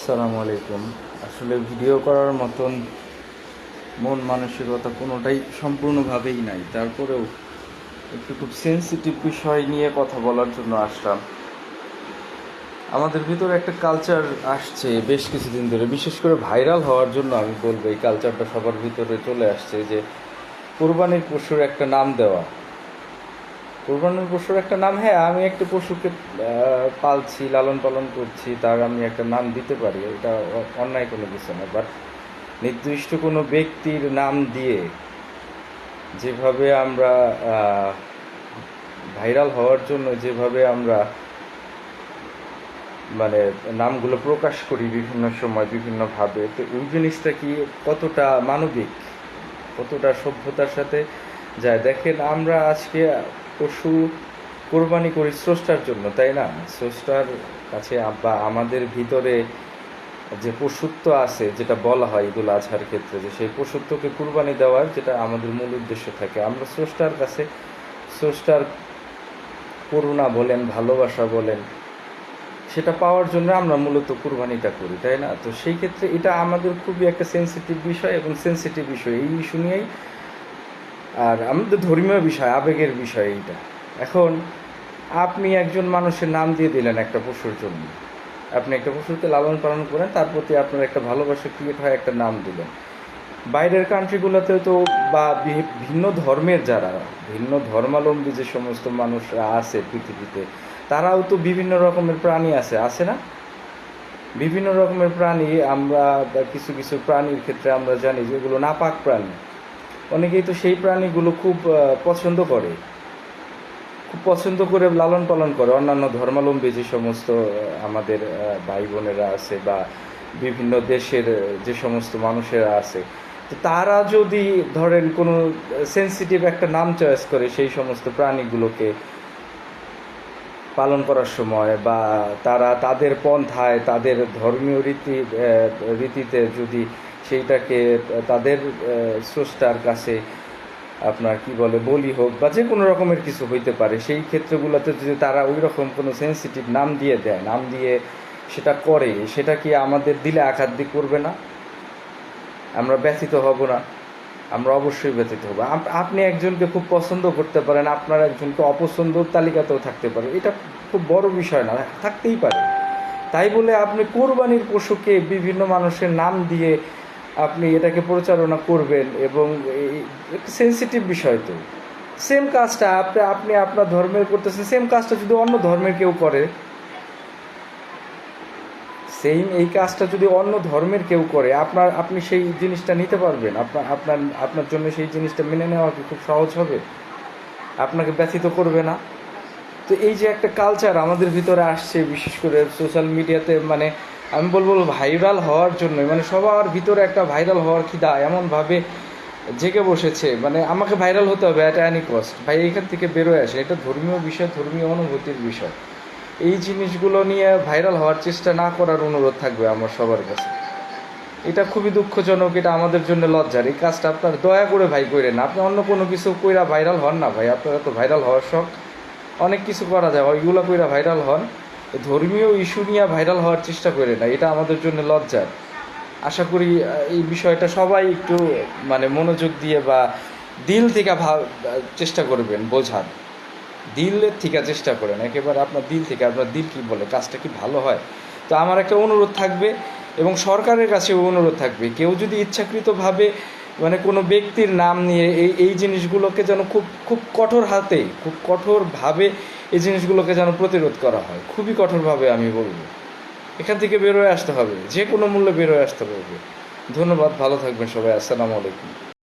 আসসালামু আলাইকুম। আসলে ভিডিও করার মতন মন মানসিকতা কোনোটাই সম্পূর্ণভাবেই নাই, তারপরেও একটু খুব সেন্সিটিভ বিষয় নিয়ে কথা বলার জন্য আসলাম। আমাদের ভিতরে একটা কালচার আসছে বেশ কিছুদিন ধরে, বিশেষ করে ভাইরাল হওয়ার জন্য আমি বলবো এই কালচারটা সবার ভিতরে চলে আসছে, যে কোরবানির পশুর একটা নাম দেওয়া। কোরবানির পশুর একটা নাম, হ্যাঁ আমি একটা পশুকে পালছি, লালন পালন করছি, তার আমি একটা নাম দিতে পারি, এটা অন্যায় কোনো কিছু না। বাট নির্দিষ্ট কোনো ব্যক্তির নাম দিয়ে যেভাবে আমরা ভাইরাল হওয়ার জন্য যেভাবে আমরা মানে নামগুলো প্রকাশ করি বিভিন্ন সময় বিভিন্নভাবে, তো ওই জিনিসটা কি কতটা মানবিক, কতটা সভ্যতার সাথে যায়? দেখেন, আমরা আজকে পশু কোরবানি করি স্রষ্টার জন্য, তাই না? স্রষ্টার কাছে বা আমাদের ভিতরে যে পশুত্ব আছে, যেটা বলা হয় ঈদুল আজহার ক্ষেত্রে, যে সেই পশুত্বকে কুরবানি দেওয়ার যেটা আমাদের মূল উদ্দেশ্য থাকে, আমরা স্রষ্টার কাছে স্রষ্টার করুণা বলেন, ভালোবাসা বলেন, সেটা পাওয়ার জন্য আমরা মূলত কুরবানিটা করি, তাই না? তো সেই ক্ষেত্রে এটা আমাদের খুবই একটা সেন্সিটিভ বিষয়, এবং সেন্সিটিভ বিষয় এই ইস্যু নিয়েই, আর আমাদের ধর্মীয় বিষয়, আবেগের বিষয় এইটা। এখন আপনি একজন মানুষের নাম দিয়ে দিলেন একটা পশুর জন্য, আপনি একটা পশুকে লালন পালন করেন, তার প্রতি আপনার একটা ভালোবাসা ক্রিয়েট হয়, একটা নাম দিলেন। বাইরের কান্ট্রিগুলোতে তো, বা ভিন্ন ধর্মের যারা, ভিন্ন ধর্মাবলম্বী যে সমস্ত মানুষরা আছে পৃথিবীতে, তারাও তো বিভিন্ন রকমের প্রাণী আছে না? বিভিন্ন রকমের প্রাণী, আমরা কিছু কিছু প্রাণীর ক্ষেত্রে আমরা জানি যেগুলো নাপাক প্রাণী, অনেকেই তো সেই প্রাণীগুলো খুব পছন্দ করে, খুব পছন্দ করে লালন পালন করে। অন্যান্য ধর্মাবলম্বী যে সমস্ত আমাদের ভাই বোনেরা আছে, বা বিভিন্ন দেশের যে সমস্ত মানুষেরা আছে, তো তারা যদি ধরেন কোনো সেন্সিটিভ একটা নাম চয়েস করে সেই সমস্ত প্রাণীগুলোকে পালন করার সময়, বা তারা তাদের পন্থায়, তাদের ধর্মীয় রীতিতে যদি সেইটাকে তাদের স্রষ্টার কাছে আপনার কি বলে বলি হোক, বা যে কোনো রকমের কিছু হইতে পারে, সেই ক্ষেত্রগুলোতে যদি তারা ওই রকম কোনো সেন্সিটিভ নাম দিয়ে দেয়, নাম দিয়ে সেটা করে, সেটা কি আমাদের দিলে আঘাত দিয়ে করবে না? আমরা ব্যথিত হব না? আমরা অবশ্যই ব্যথিত হব। আপনি একজনকে খুব পছন্দ করতে পারেন, আপনার একজনকে অপছন্দর তালিকাতেও থাকতে পারে, এটা খুব বড় বিষয় না, থাকতেই পারে। তাই বলে আপনি কোরবানির পশুকে বিভিন্ন মানুষের নাম দিয়ে আপনি এটাকে প্রচারণা করবেন, এবং একটা সেন্সিটিভ বিষয় তো। সেম কাজটা আপনি আপনার ধর্মের করতেছেন, সেম কাজটা যদি অন্য ধর্মের কেউ করে, এই কাজটা যদি অন্য ধর্মের কেউ করে, আপনি সেই জিনিসটা নিতে পারবেন? আপনার জন্য সেই জিনিসটা মেনে নেওয়া কি খুব সহজ হবে? আপনাকে ব্যথিত করবে না? তো এই যে একটা কালচার আমাদের ভিতরে আসছে, বিশেষ করে সোশ্যাল মিডিয়াতে, মানে আমি বলবো ভাইরাল হওয়ার জন্য, মানে সবার ভিতরে একটা ভাইরাল হওয়ার খিদা এমনভাবে জেগে বসেছে, মানে আমাকে ভাইরাল হতে হবে অ্যাট এনি কস্ট। ভাই এইখান থেকে বেরোয় আসে, এটা ধর্মীয় বিষয়, ধর্মীয় অনুভূতির বিষয়। এই জিনিসগুলো নিয়ে ভাইরাল হওয়ার চেষ্টা না করার অনুরোধ থাকবে আমার সবার কাছে। এটা খুবই দুঃখজনক, এটা আমাদের জন্য লজ্জার। এই কাজটা আপনার দয়া করে ভাই করেন না। আপনি অন্য কোনো কিছু কইরা ভাইরাল হন না ভাই, আপনারা তো ভাইরাল হওয়ার শখ, অনেক কিছু করা যায়, ওইগুলো কইরা ভাইরাল হন। ধর্মীয় ইস্যু নিয়ে ভাইরাল হওয়ার চেষ্টা করে না, এটা আমাদের জন্য লজ্জার। আশা করি এই বিষয়টা সবাই একটু মানে মনোযোগ দিয়ে বা দিল থেকে চেষ্টা করবেন বোঝার, দিলের থেকে চেষ্টা করেন, একেবারে আপনার দিল থেকে, আপনার দিল কী বলে, কাজটা কি ভালো হয়। তো আমার একটা অনুরোধ থাকবে, এবং সরকারের কাছেও অনুরোধ থাকবে, কেউ যদি ইচ্ছাকৃতভাবে মানে কোনো ব্যক্তির নাম নিয়ে এই জিনিসগুলোকে যেন খুব খুব কঠোর হাতে, খুব কঠোরভাবে এই জিনিসগুলোকে যেন প্রতিরোধ করা হয়, খুবই কঠোরভাবে আমি বলবো। এখান থেকে বেরোয় আসতে হবে, যে কোনো মূল্যে বেরোয় আসতে হবে। ধন্যবাদ, ভালো থাকবেন সবাই, আসসালামু আলাইকুম।